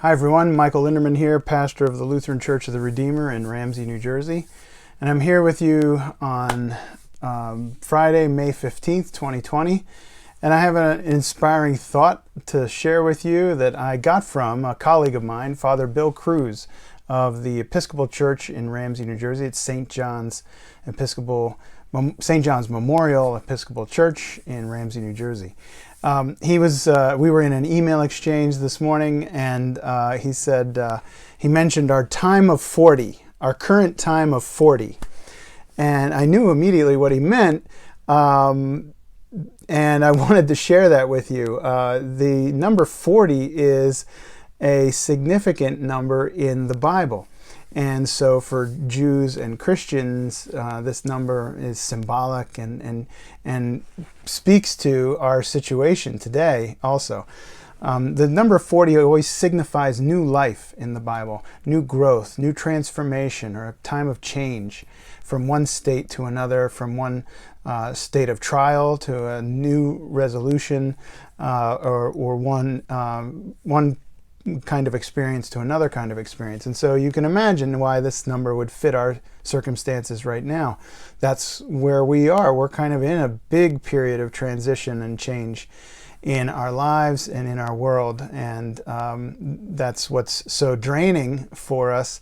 Hi everyone, Michael Linderman here, pastor of the Lutheran Church of the Redeemer in Ramsey, New Jersey. And I'm here with you on Friday, May 15th, 2020. And I have an inspiring thought to share with you that I got from a colleague of mine, Father Bill Cruz of the Episcopal Church in Ramsey, New Jersey. It's St. John's Memorial Episcopal Church in Ramsey, New Jersey. We were in an email exchange this morning, and he said, he mentioned our time of 40, our current time of 40. And I knew immediately what he meant, and I wanted to share that with you. The number 40 is a significant number in the Bible. And so for Jews and Christians, this number is symbolic and speaks to our situation today also. The number 40 always signifies new life in the Bible, new growth, new transformation, or a time of change from one state to another, from one state of trial to a new resolution, or one kind of experience to another kind of experience. And so you can imagine why this number would fit our circumstances right now. That's where we are. We're kind of in a big period of transition and change in our lives and in our world. And that's what's so draining for us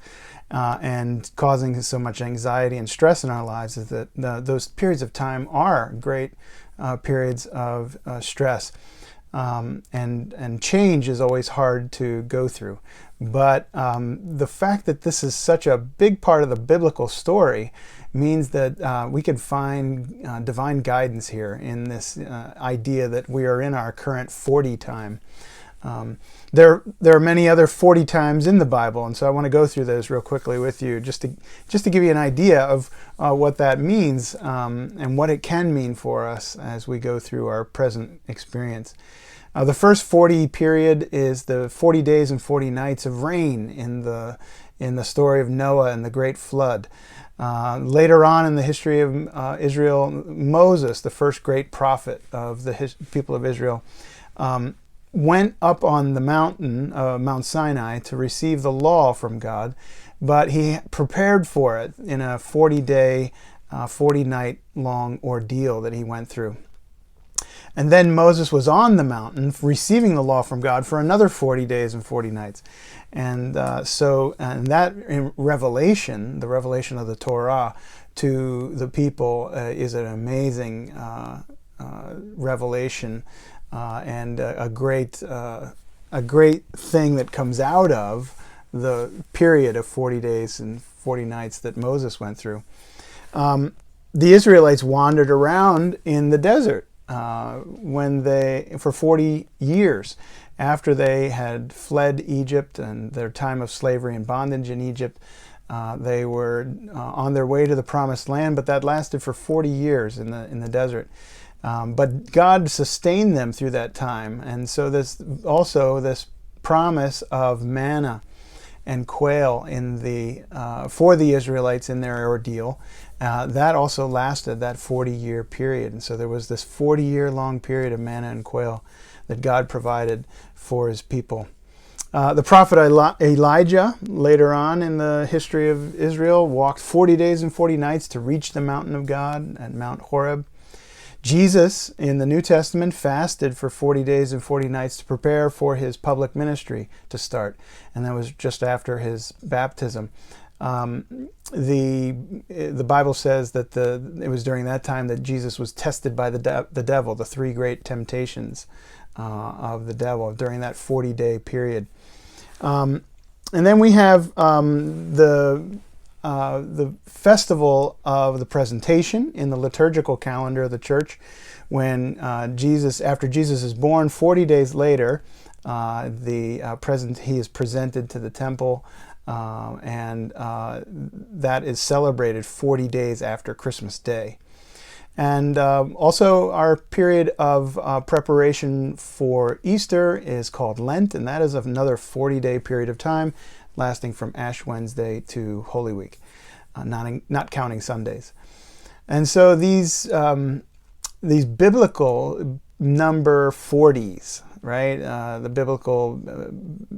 and causing so much anxiety and stress in our lives, is that those periods of time are great periods of stress. And change is always hard to go through. But the fact that this is such a big part of the biblical story means that we can find divine guidance here in this idea that we are in our current 40 time. There are many other 40 times in the Bible, and so I want to go through those real quickly with you, just to give you an idea of what that means and what it can mean for us as we go through our present experience. The first 40 period is the 40 days and 40 nights of rain in the story of Noah and the great flood. Later on in the history of Israel, Moses, the first great prophet of the people of Israel, went up on the mountain, Mount Sinai, to receive the law from God, but he prepared for it in a 40-day, 40-night long ordeal that he went through. And then Moses was on the mountain receiving the law from God for another 40 days and 40 nights. And that revelation, the revelation of the Torah to the people, is an amazing revelation and a great thing that comes out of the period of 40 days and 40 nights that Moses went through. The Israelites wandered around in the desert for 40 years after they had fled Egypt and their time of slavery and bondage in Egypt. They were on their way to the promised land, but that lasted for 40 years in the desert. But God sustained them through that time, and so this promise of manna and quail for the Israelites in their ordeal, that also lasted that 40-year period. And so there was this 40-year long period of manna and quail that God provided for his people. The prophet Elijah, later on in the history of Israel, walked 40 days and 40 nights to reach the mountain of God at Mount Horeb. Jesus, in the New Testament, fasted for 40 days and 40 nights to prepare for his public ministry to start. And that was just after his baptism. The Bible says that it was during that time that Jesus was tested by the devil, the three great temptations of the devil during that 40-day period. And then we have the festival of the presentation in the liturgical calendar of the church, when after Jesus is born, 40 days later, he is presented to the temple, and that is celebrated 40 days after Christmas Day. And also our period of preparation for Easter is called Lent, and that is another 40-day period of time, lasting from Ash Wednesday to Holy Week, not counting Sundays. And so these biblical number 40s, right? The biblical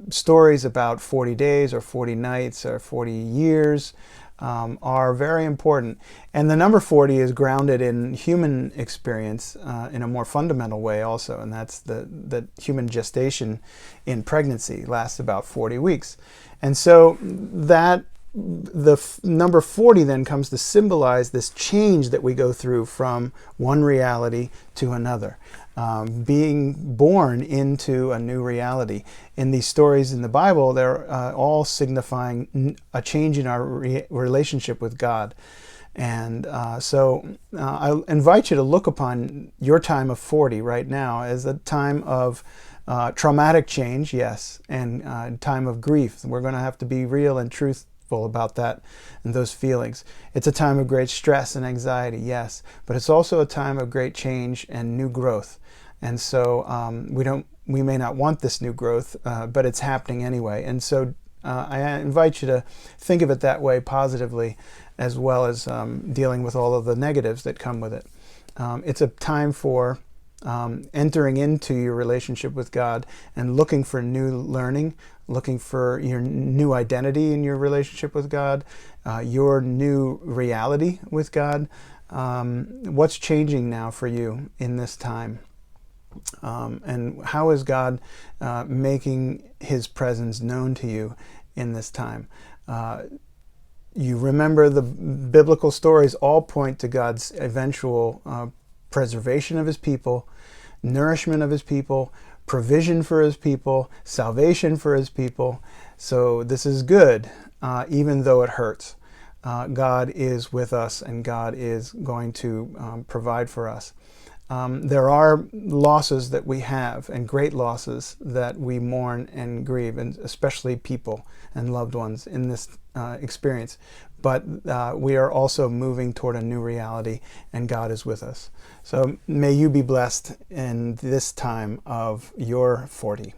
stories about 40 days or 40 nights or 40 years are very important. And the number 40 is grounded in human experience in a more fundamental way also, and that's the human gestation in pregnancy lasts about 40 weeks. And so that number 40 then comes to symbolize this change that we go through from one reality to another, being born into a new reality. In these stories in the Bible, they're all signifying a change in our relationship with God. And so I invite you to look upon your time of 40 right now as a time of traumatic change, yes, and time of grief. We're going to have to be real and truthful about that and those feelings. It's a time of great stress and anxiety, yes, but it's also a time of great change and new growth. And so we may not want this new growth, but it's happening anyway. And so I invite you to think of it that way positively, as well as dealing with all of the negatives that come with it. It's a time for entering into your relationship with God and looking for new learning, looking for your new identity in your relationship with God, your new reality with God. What's changing now for you in this time? And how is God making His presence known to you in this time? You remember the biblical stories all point to God's eventual preservation of His people, nourishment of His people, provision for His people, salvation for His people. So this is good, even though it hurts. God is with us, and God is going to provide for us. There are losses that we have, and great losses that we mourn and grieve, and especially people and loved ones in this experience. But we are also moving toward a new reality, and God is with us. So may you be blessed in this time of your 40.